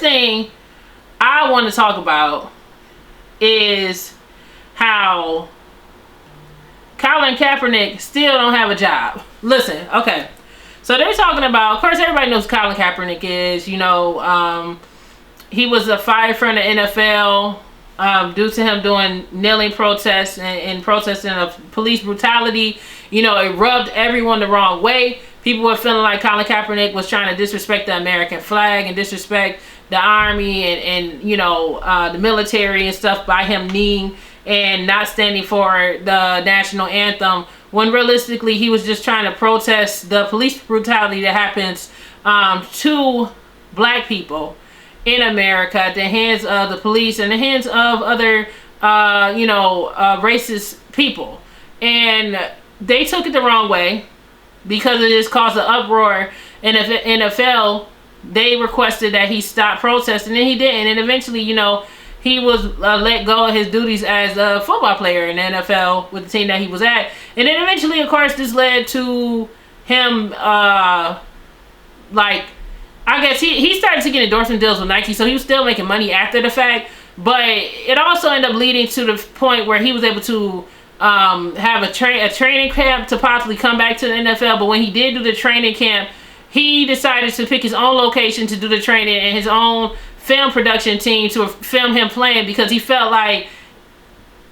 first thing I want to talk about is how Colin Kaepernick still don't have a job. Listen, okay. So they're talking about, of course, everybody knows who Colin Kaepernick is. You know, he was fired from the NFL due to him doing kneeling protests and protesting of police brutality. You know, it rubbed everyone the wrong way. People were feeling like Colin Kaepernick was trying to disrespect the American flag and disrespect the army and you know, the military and stuff by him kneeling and not standing for the national anthem, when realistically he was just trying to protest the police brutality that happens to black people in America at the hands of the police and the hands of other you know, racist people. And they took it the wrong way because it just caused an uproar in the NFL. They requested that he stop protesting, and he didn't. And eventually, you know, he was let go of his duties as a football player in the NFL with the team that he was at. And then eventually, of course, this led to him, like, I guess he started to get endorsement deals with Nike, so he was still making money after the fact. But it also ended up leading to the point where he was able to have a training camp to possibly come back to the NFL. But when he did do the training camp, he decided to pick his own location to do the training and his own film production team to film him playing, because he felt like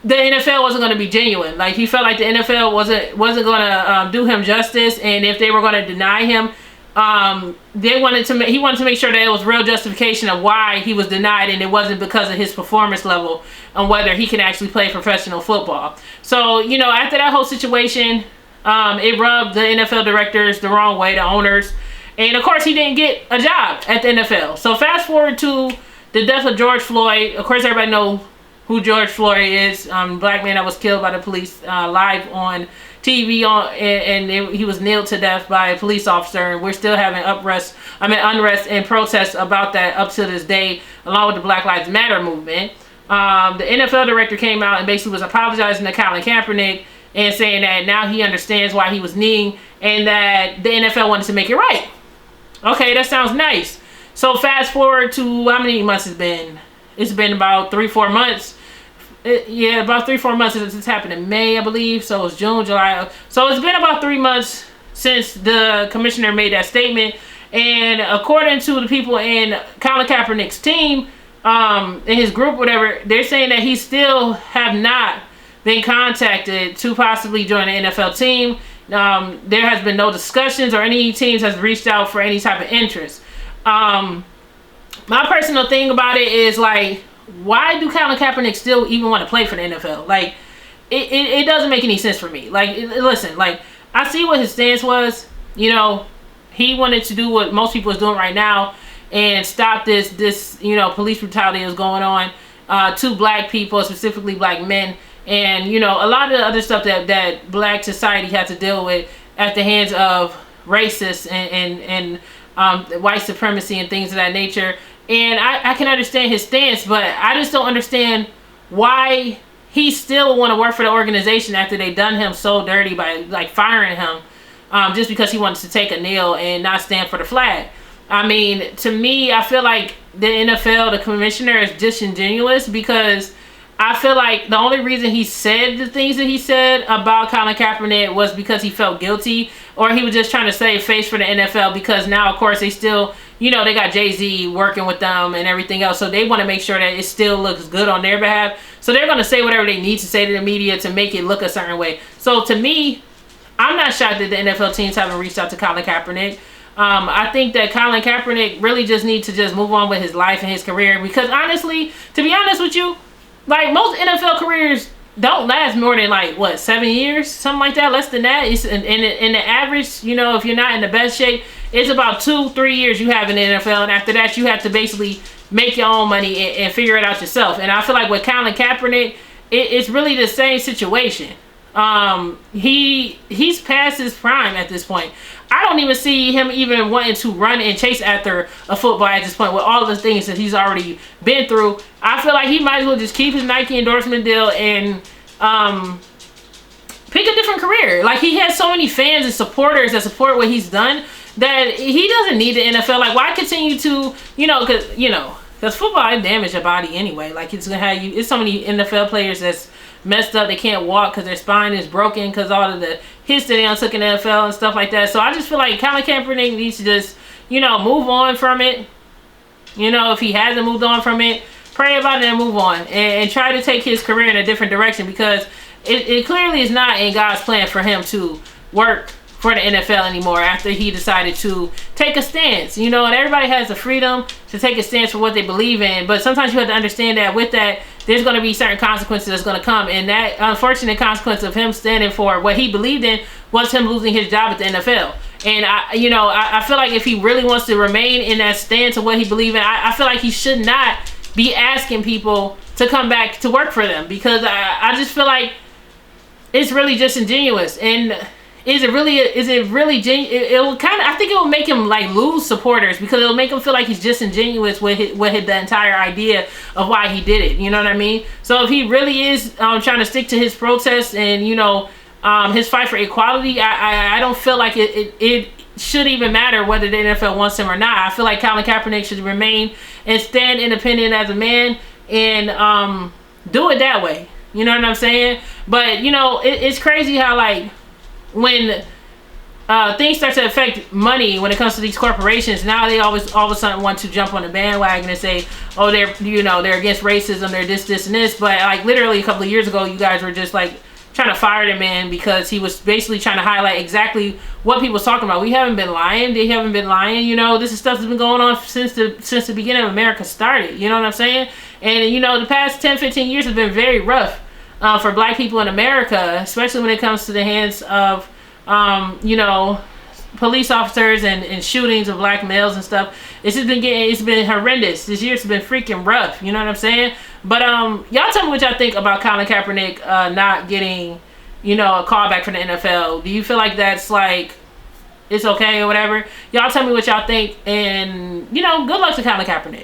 the NFL wasn't going to be genuine. Like, he felt like the NFL wasn't going to do him justice, and if they were going to deny him, he wanted to make sure that it was real justification of why he was denied, and it wasn't because of his performance level and whether he can actually play professional football. So, you know, after that whole situation, it rubbed the NFL directors the wrong way, the owners. And of course, he didn't get a job at the NFL. So fast forward to the death of George Floyd. Of course, everybody knows who George Floyd is. Black man that was killed by the police live on TV, he was nailed to death by a police officer. And we're still having unrest and protests about that up to this day, along with the Black Lives Matter movement. The NFL director came out and basically was apologizing to Colin Kaepernick and saying that now he understands why he was kneeling and that the NFL wanted to make it right. Okay, that sounds nice. So fast forward to how many months it's been? It's been about 3-4 months. About 3-4 months since it's happened in May, I believe. So it's June, July. So it's been about 3 months since the commissioner made that statement. And according to the people in Colin Kaepernick's team, in his group, whatever, they're saying that he still have not been contacted to possibly join the NFL team. There has been no discussions or any teams has reached out for any type of interest. My personal thing about it is, like, why do Colin Kaepernick still even want to play for the NFL? Like, it doesn't make any sense for me. Like, listen, like, I see what his stance was. You know, he wanted to do what most people is doing right now and stop this you know, police brutality is going on to black people, specifically black men. And, you know, a lot of the other stuff that black society has to deal with at the hands of racists and white supremacy and things of that nature. And I can understand his stance, but I just don't understand why he still want to work for the organization after they done him so dirty by, like, firing him just because he wanted to take a kneel and not stand for the flag. I mean, to me, I feel like the NFL, the commissioner, is disingenuous, because I feel like the only reason he said the things that he said about Colin Kaepernick was because he felt guilty, or he was just trying to save face for the NFL, because now, of course, they still, you know, they got Jay-Z working with them and everything else, so they want to make sure that it still looks good on their behalf. So they're going to say whatever they need to say to the media to make it look a certain way. So to me, I'm not shocked that the NFL teams haven't reached out to Colin Kaepernick. I think that Colin Kaepernick really just needs to just move on with his life and his career, because honestly, to be honest with you, like, most NFL careers don't last more than, like, what, 7 years? Something like that, less than that. It's in the average, you know, if you're not in the best shape, it's about 2-3 years you have in the NFL. And after that, you have to basically make your own money and figure it out yourself. And I feel like with Colin Kaepernick, it's really the same situation. He's past his prime at this point. I don't even see him even wanting to run and chase after a football at this point with all the things that he's already been through. I feel like he might as well just keep his Nike endorsement deal and pick a different career. Like, he has so many fans and supporters that support what he's done that he doesn't need the NFL. Like, why continue to, because football, it damage your body anyway. Like, it's gonna have you. It's so many NFL players that's messed up. They can't walk because their spine is broken because all of the hits that they took in the NFL and stuff like that. So I just feel like Colin Kaepernick needs to just, move on from it. If he hasn't moved on from it, pray about it and move on, and try to take his career in a different direction, because it clearly is not in God's plan for him to work for the NFL anymore after he decided to take a stance. And everybody has the freedom to take a stance for what they believe in, but sometimes you have to understand that with that, there's going to be certain consequences that's going to come, and that unfortunate consequence of him standing for what he believed in was him losing his job at the NFL. And I feel like if he really wants to remain in that stance of what he believes in, I feel like he should not be asking people to come back to work for them, because I just feel like it's really disingenuous. And is it really genuine? I think it will make him like lose supporters, because it'll make him feel like he's disingenuous with the entire idea of why he did it. You know what I mean? So if he really is trying to stick to his protests and his fight for equality, I don't feel like it should even matter whether the NFL wants him or not. I feel like Colin Kaepernick should remain and stand independent as a man and do it that way. You know what I'm saying? But it's crazy how, like, when things start to affect money when it comes to these corporations, now they always all of a sudden want to jump on the bandwagon and say, oh, they're against racism, they're this and this. But like literally a couple of years ago, you guys were just like trying to fire the man because he was basically trying to highlight exactly what people was talking about. We haven't been lying. They haven't been lying. This is stuff that's been going on since the beginning of America started. You know what I'm saying? And the past 10-15 years have been very rough for black people in America, especially when it comes to the hands of police officers and shootings of black males and stuff. It's been horrendous. This year's been freaking rough. You know what I'm saying? But y'all tell me what y'all think about Colin Kaepernick not getting a call back from the NFL. Do you feel like that's like it's okay or whatever? Y'all tell me what y'all think, and good luck to Colin Kaepernick.